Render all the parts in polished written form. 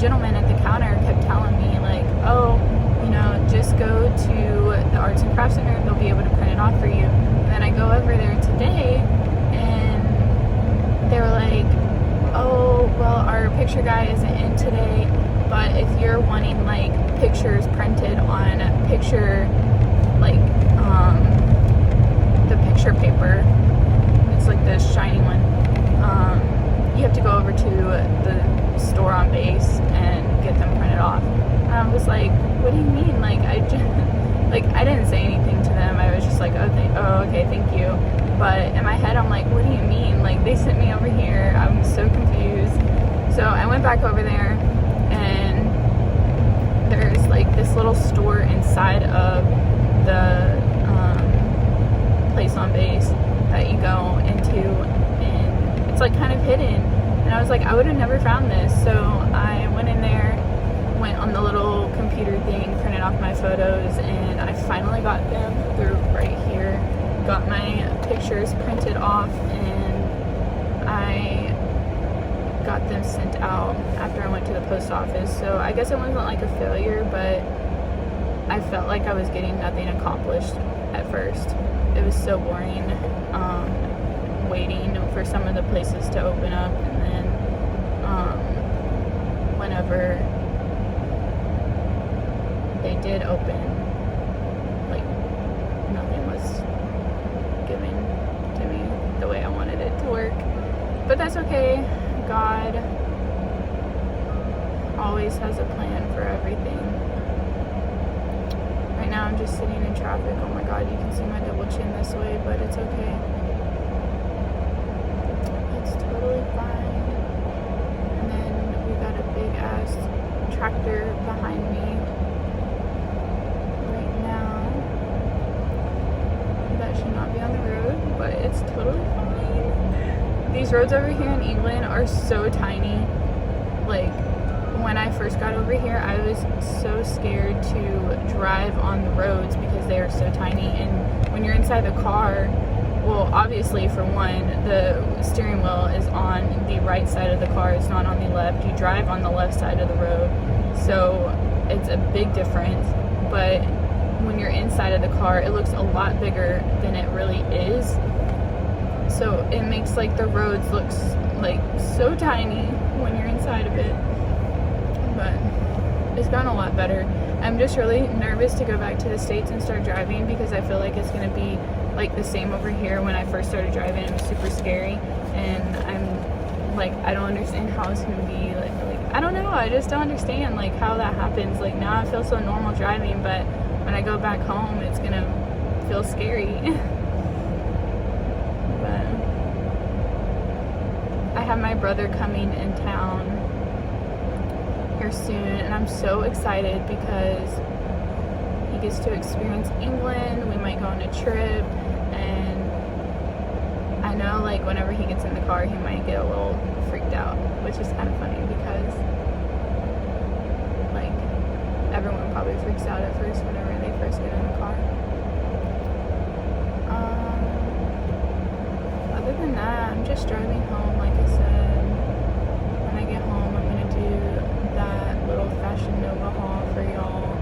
gentleman at the counter kept telling me, like, oh, you know, just go to the Arts and Crafts Center, they'll be able to print it off for you. And then I go over there today, and they were like, oh, well, our picture guy isn't in today, but if you're wanting, like, pictures printed on picture, like, the picture paper, it's like the shiny one, you have to go over to the store on base and get them printed off. And I was like, what do you mean? Like, I didn't say anything to them. I was just like, oh, okay, thank you. But in my head, I'm like, what do you mean? Like, they sent me over here. I'm so confused. So I went back over there, and there's like this little store inside of the place on base that you go into, and it's like kind of hidden. And I was like, I would have never found this. So I went in there, went on the little computer thing, printed off my photos, and I finally got them. They're right here. Got my pictures printed off, and I got them sent out after I went to the post office. So I guess it wasn't like a failure, but I felt like I was getting nothing accomplished at first. It was so boring, waiting for some of the places to open up, and then whenever they did open, like, nothing was given to me the way I wanted it to work. But that's okay. God always has a plan for everything. Right now I'm just sitting in traffic. Oh my God, you can see my double chin this way, but it's okay. It's totally fine. And then we got a big ass tractor behind me right now. That should not be on the road, but it's totally fine. These roads over here in England are so tiny. Like, when I first got over here, I was so scared to drive on the roads because they are so tiny. And when you're inside the car, well, obviously, for one, the steering wheel is on the right side of the car. It's not on the left. You drive on the left side of the road. So it's a big difference. But when you're inside of the car, it looks a lot bigger than it really is. So it makes, like, the roads look like so tiny when you're inside of it. But it's gotten a lot better. I'm just really nervous to go back to the States and start driving because I feel like it's going to be like the same over here. When I first started driving, it was super scary, and I'm like, I don't understand how it's going to be like I don't know, I just don't understand like how that happens. Like, now I feel so normal driving, but when I go back home, it's going to feel scary. But I have my brother coming in town here soon, and I'm so excited because he gets to experience England. We might go on a trip, and I know, like, whenever he gets in the car, he might get a little freaked out, which is kind of funny because, like, everyone probably freaks out at first whenever they first get in the car. Other than that, I'm just driving home, like I said. When I get home, I'm gonna do that little Fashion Nova haul for y'all,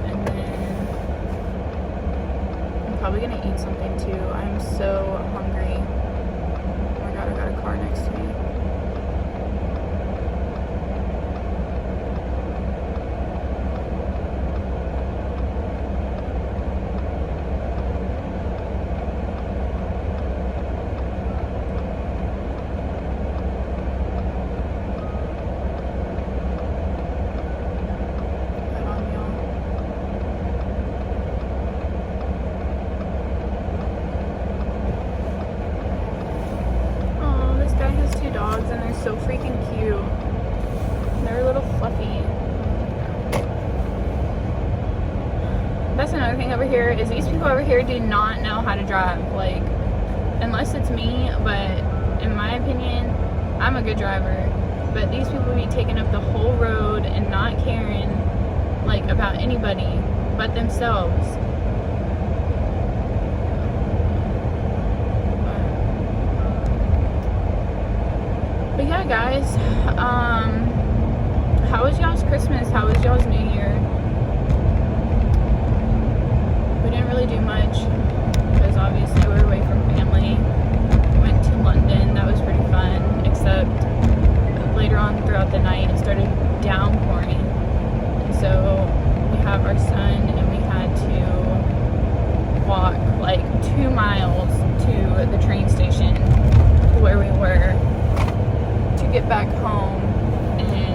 and then I'm probably gonna eat something too. I'm so hungry. Oh my God, I got a car next to me. And they're so freaking cute. They're a little fluffy. That's another thing over here, is these people over here do not know how to drive. Like, unless it's me, but in my opinion, I'm a good driver. But these people be taking up the whole road and not caring, like, about anybody but themselves. But yeah, guys, Christmas? How was y'all's New Year? We didn't really do much because obviously we were away from family. We went to London. That was pretty fun, except later on throughout the night it started downpouring. And so we have our son and we had to walk like 2 miles to the train station where we were to get back home. And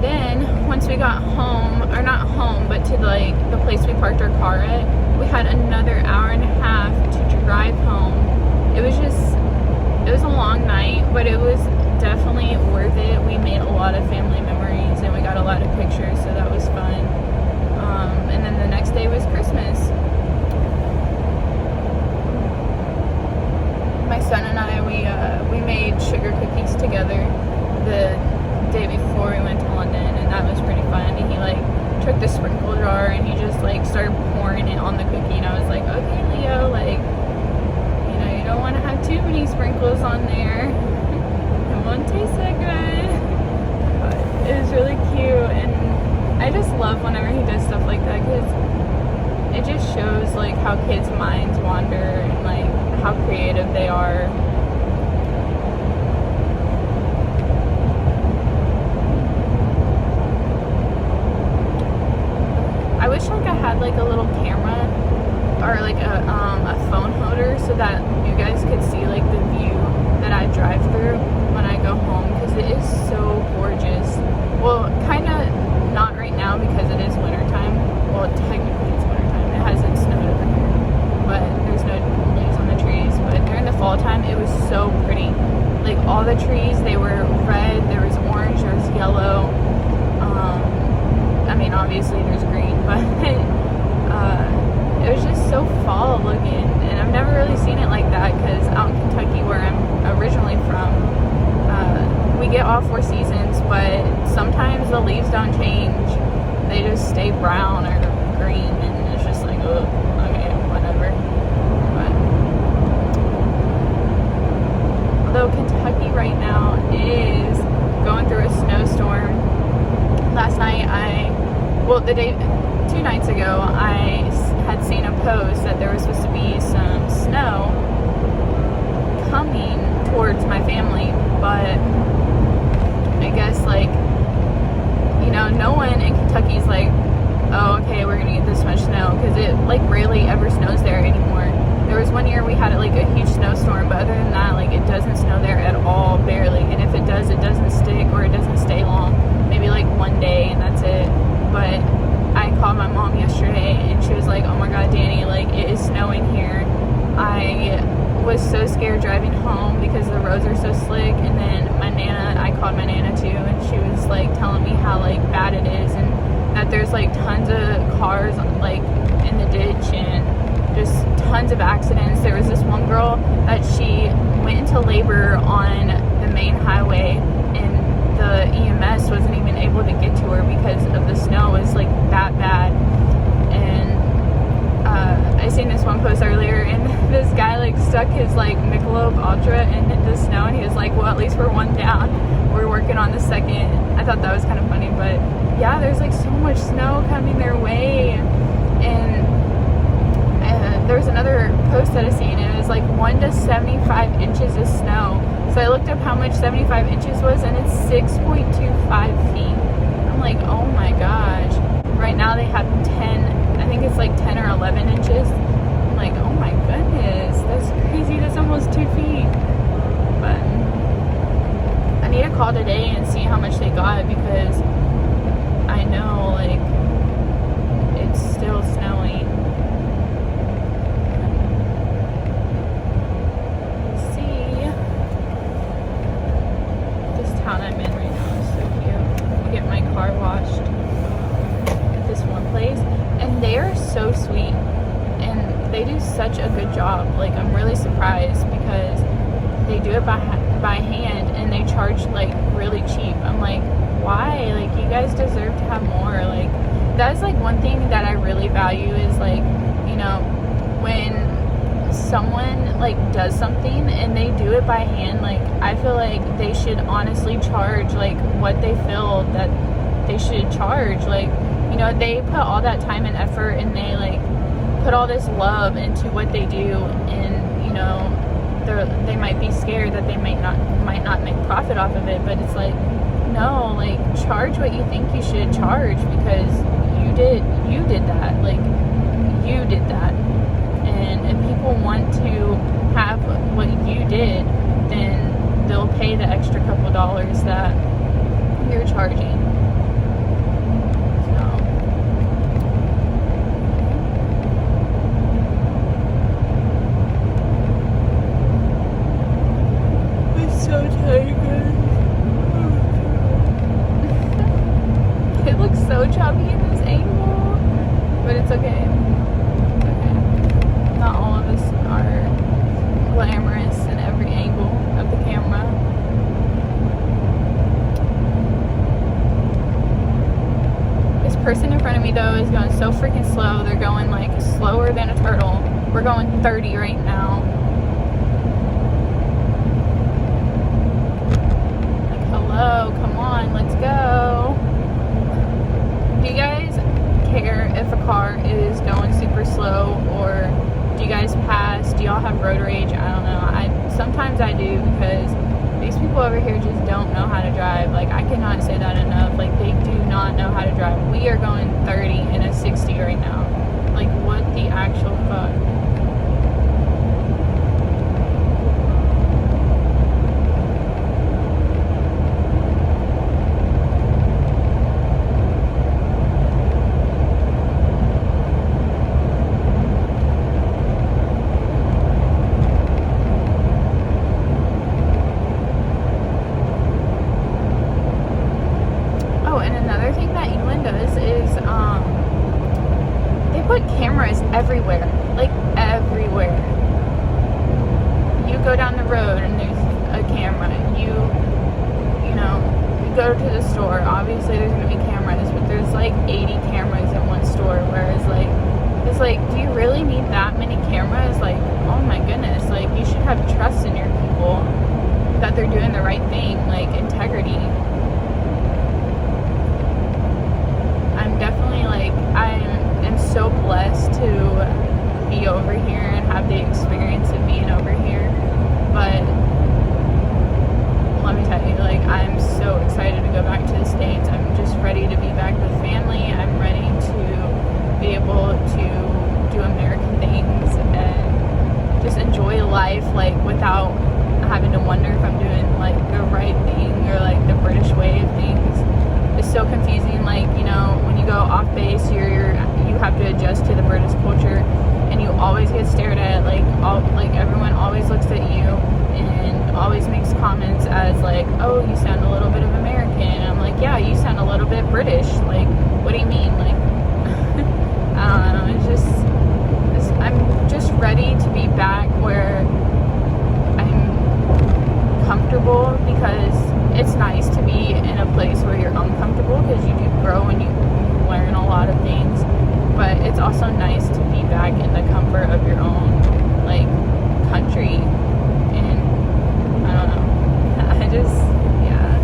then once we got home, or not home, but to like the place we parked our car at, we had another hour and a half to drive home. It was a long night, but it was definitely worth it. We made a lot of family memories and we got a lot of pictures, so that was fun. And then the next day was Christmas. My son and I, we made sugar cookies together the day before we went to London, and that was pretty fun. And he like took the sprinkle jar and he just like started pouring it on the cookie, and I was like, okay, Leo, like, you know, you don't want to have too many sprinkles on there. It won't taste that good. But it was really cute, and I just love whenever he does stuff like that, because it just shows like how kids' minds wander and like how creative they are. I wish like I had like a little camera or like a phone holder so that you guys could see like the view that I drive through when I go home, because it is so gorgeous. Well, kind of not right now because it is wintertime. Well, technically it's wintertime. It hasn't snowed over here, but there's no leaves on the trees. But during the fall time, it was so pretty. Like all the trees, they were red, there was orange, there was yellow. I mean, obviously there's green, but it was just so fall looking. And I've never really seen it like that, because out in Kentucky, where I'm originally from, we get all 4 seasons, but sometimes the leaves don't change. They just stay brown or green, and it's just like, oh, okay, whatever. But although Kentucky right now is going through a snowstorm, last night the day 2 nights ago, I had seen a post that there was supposed to be some snow coming towards my family, but I guess, like, you know, no one in Kentucky is like, oh, okay, we're gonna get this much snow, because it like rarely ever snows there anymore. There was one year we had like a huge snowstorm, but other than that, like, it doesn't snow there at all, barely. And if it does, it doesn't stick, or it doesn't stay long. Maybe like one day and that's it. But I called my mom yesterday and she was like, oh my god, Danny, like, it is snowing here. I was so scared driving home because the roads are so slick. And then I called my Nana too, and she was like telling me how like bad it is, and that there's like tons of cars like in the ditch and just tons of accidents. There was this one girl that she went into labor on the main highway, and the EMS wasn't even able to get to her because of the snow. It was like that bad. And I seen this one post earlier, and this guy like stuck his like Michelob Ultra in the snow, and he was like, well, at least we're one down, we're working on the second. I thought that was kind of funny. But yeah, there's like so much snow coming their way. And there was another post that I seen, and it was like 1 to 75 inches of snow. So I looked up how much 75 inches was, and it's 6.25 feet. I'm like, oh my gosh. Right now they have 10, I think it's like 10 or 11 inches. I'm like, oh my goodness, that's crazy. That's almost 2 feet. But I need to call today and see how much they got, because I know like it's still snowing. Town I'm in right now is so cute. I get my car washed at this one place, and they are so sweet, and they do such a good job. Like, I'm really surprised because they do it by hand, and they charge like really cheap. I'm like, why? Like, you guys deserve to have more. Like, that's like one thing that I really value is, like, you know, when someone like does something and they do it by hand, like I feel like they should honestly charge like what they feel that they should charge. Like, you know, they put all that time and effort and they like put all this love into what they do, and you know, they might be scared that they might not make profit off of it, but it's like, no, like charge what you think you should charge, because you did that, like you did that. And if people want to have what you did, then they'll pay the extra couple dollars that you're charging. So tired, guys. It looks so chubby in this angle, but it's okay. It's okay. Not all of us are glamorous in every angle of the camera. This person in front of me though is going so freaking slow. They're going like slower than a turtle. We're going 30 right now. Hello, come on, let's go. Do you guys care if a car is going super slow, or do you guys pass? Do y'all have road rage? I don't know. Sometimes I do, because these people over here just don't know how to drive. Like, I cannot say that enough. Like, they do not know how to drive. We are going 30 in a 60 right now. Like, what the actual fuck? Cameras everywhere, like everywhere. You go down the road and there's a camera. You know, you go to the store, obviously there's gonna be cameras, but there's like 80 cameras in one store, whereas like, it's like, do you really need that many cameras? Like, oh my goodness, like you should have trust in your people that they're doing the right thing, like integrity. I'm definitely like, I'm so blessed to be over here and have the experience of being over here, but let me tell you, like, I'm so excited to go back to the States. I'm just ready to be back with family. I'm ready to be able to do American things and just enjoy life, like without having to wonder if I'm doing like the right thing or like the British way of things. It's so confusing. Like, you know, when you go off base, you have to adjust to the British culture, and you always get stared at. Like everyone always looks at you and always makes comments as like, oh, you sound a little bit of American. And I'm like, yeah, you sound a little bit British. Like, what do you mean? Like, I don't know. I'm just ready to be back where I'm comfortable, because it's nice to be in a place where you're uncomfortable, because you do grow and you learn a lot of things, but it's also nice to be back in the comfort of your own like country. And I don't know, I just, yeah.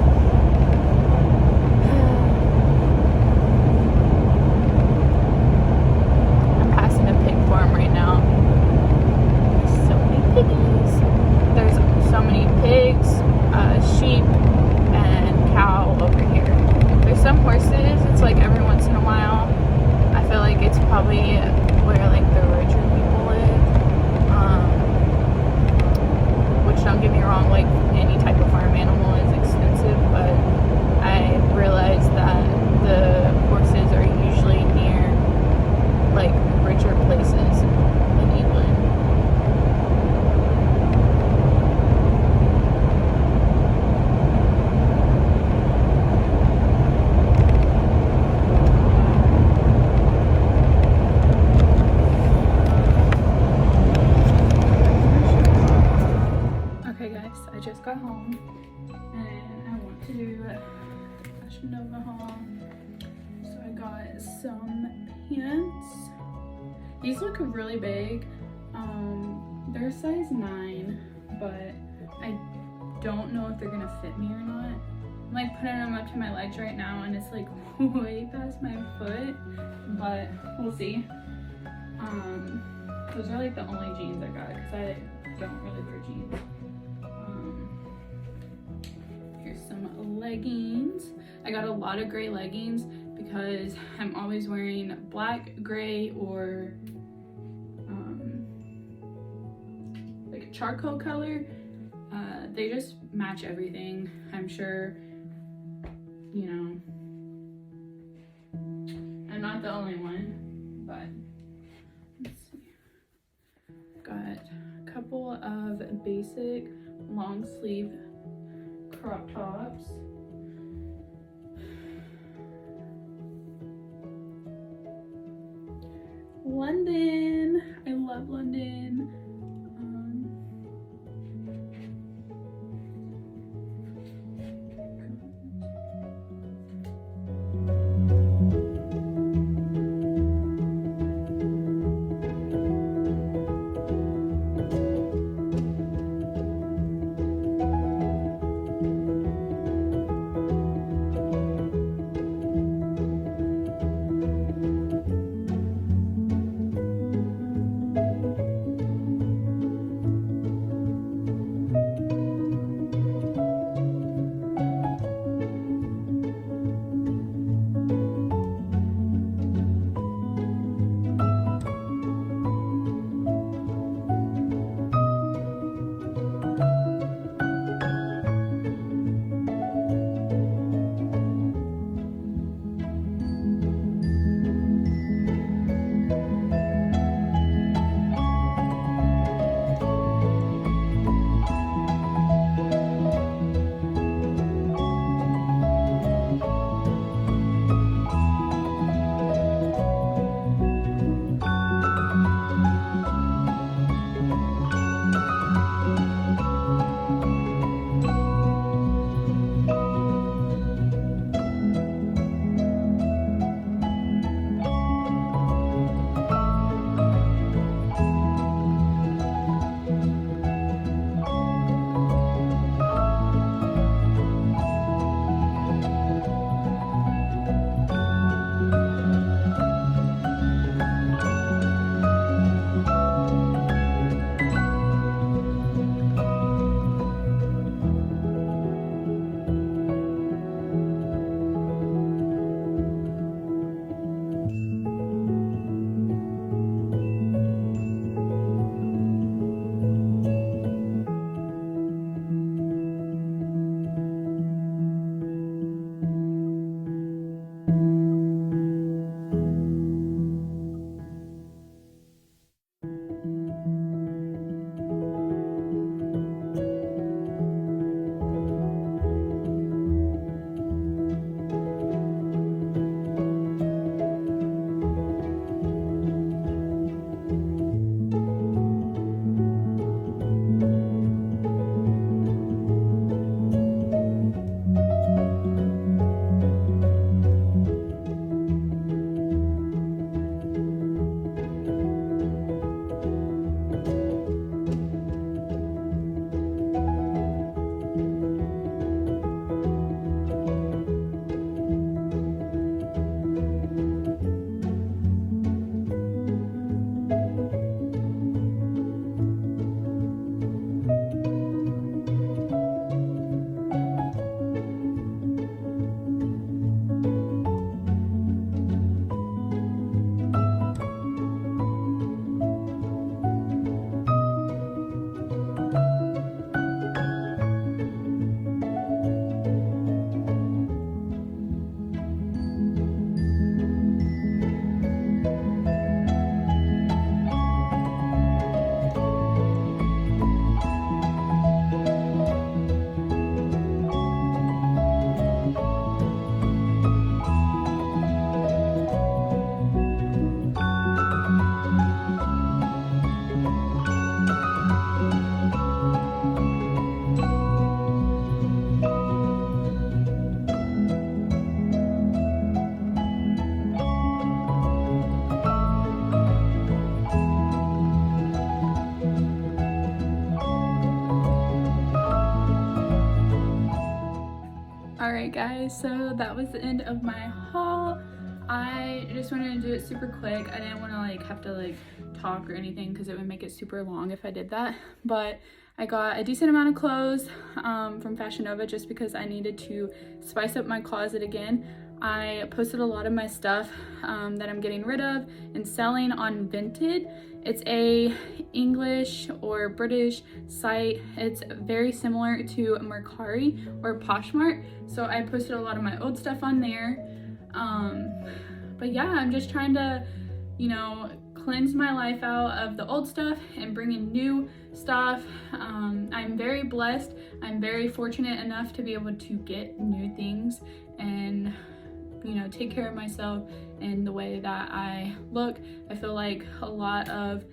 I'm passing a pig farm right now. So many piggies. There's so many pigs, sheep, and cow over here. There's some horses. It's like every once in a while. I feel like it's probably where like the richer people live. Which, don't get me wrong, like any type of farm animal is expensive, but I realize that the horses are usually near like richer places in England. I just got home and I want to do Fashion Nova haul. So I got some pants. These look really big. They're they're a size 9, but I don't know if they're gonna fit me or not. I'm like putting them up to my legs right now and it's like way past my foot, but we'll see. Those are like the only jeans I got because I don't really wear jeans. Here's some leggings. I got a lot of gray leggings because I'm always wearing black, gray, or like a charcoal color. They just match everything. I'm sure, you know, I'm not the only one, but let's see. Got a couple of basic long sleeve crop tops. London, I love London. Alright guys, so that was the end of my haul. I just wanted to do it super quick. I didn't want to like have to like talk or anything because it would make it super long if I did that. But I got a decent amount of clothes from Fashion Nova just because I needed to spice up my closet again. I posted a lot of my stuff that I'm getting rid of and selling on Vinted. It's a English or British site. It's very similar to Mercari or Poshmark. So I posted a lot of my old stuff on there. But yeah, I'm just trying to, you know, cleanse my life out of the old stuff and bring in new stuff. I'm very blessed. I'm very fortunate enough to be able to get new things and, you know, take care of myself in the way that I look. I feel like a lot of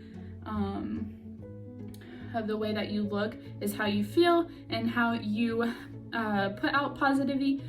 the way that you look is how you feel and how you put out positivity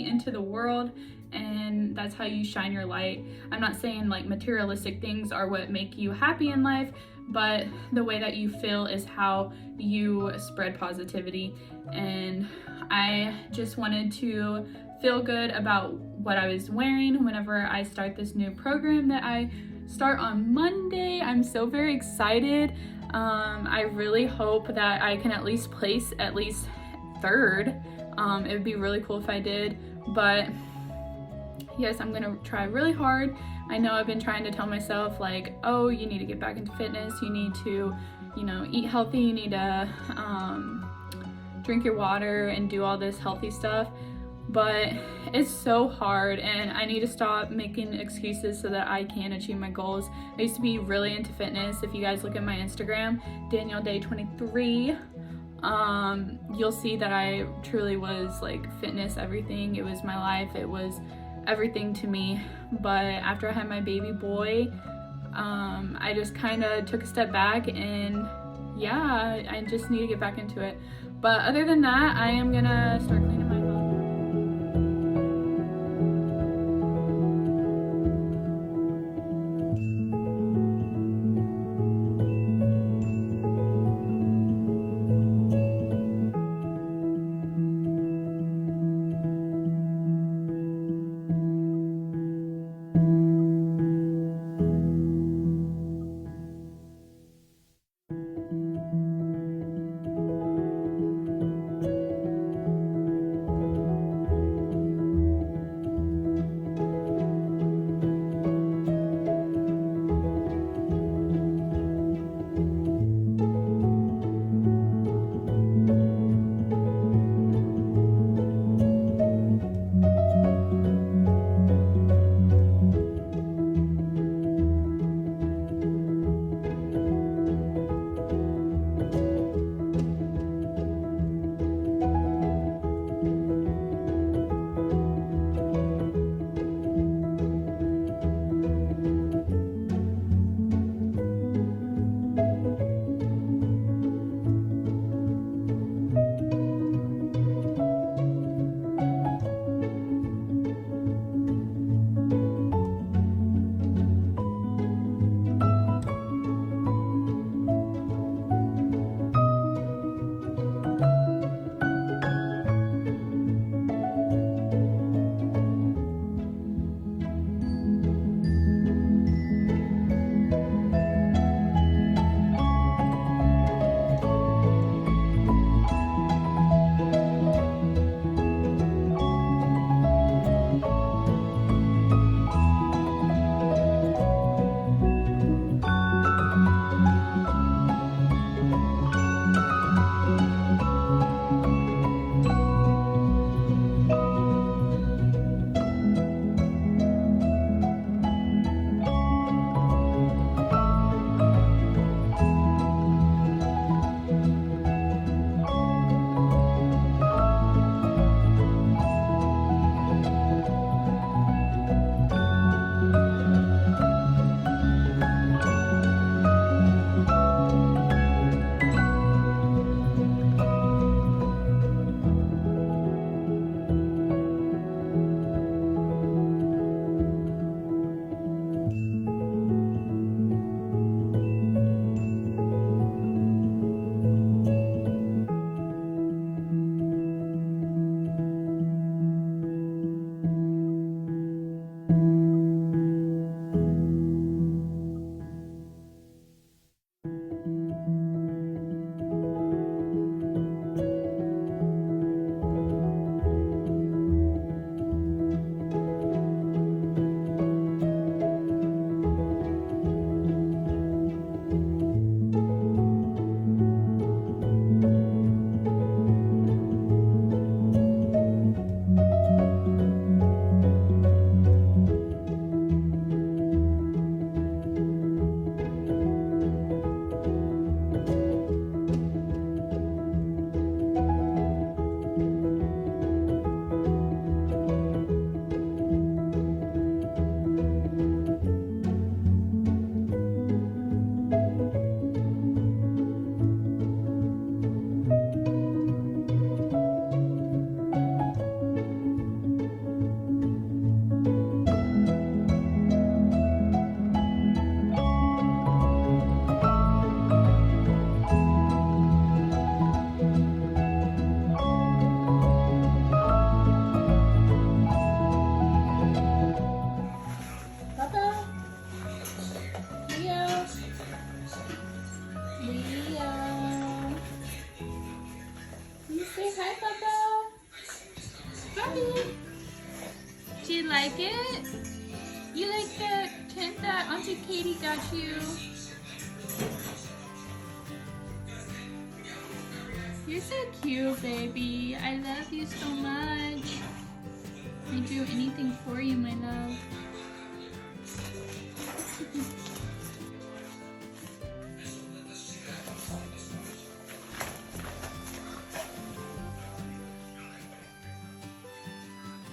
into the world, and that's how you shine your light. I'm not saying like materialistic things are what make you happy in life, but the way that you feel is how you spread positivity. And I just wanted to feel good about what I was wearing whenever I start this new program that I start on Monday. I'm so very excited. I really hope that I can at least place at least third. It would be really cool if I did, but yes, I'm gonna try really hard. I know I've been trying to tell myself like, oh, you need to get back into fitness, you need to, you know, eat healthy, you need to drink your water and do all this healthy stuff, but it's so hard and I need to stop making excuses so that I can achieve my goals. I used to be really into fitness. If you guys look at my Instagram, Danielle Day 23, you'll see that I truly was like fitness everything. It was my life, it was everything to me. But after I had my baby boy, I just kind of took a step back, and yeah, I just need to get back into it. But other than that, I am gonna start cleaning my house. Hi, Papa. Bobby. Do you like it? You like the tent that Auntie Katie got you? You're so cute, baby. I love you so much. I'd do anything for you, my love.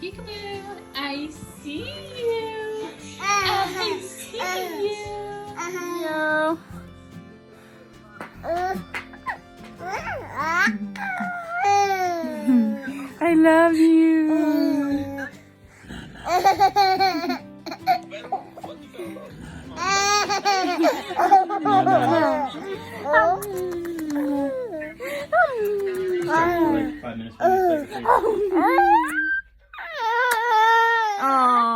Peekaboo, I see you. I see you. Hello. I love you. Like 5 minutes. Aww.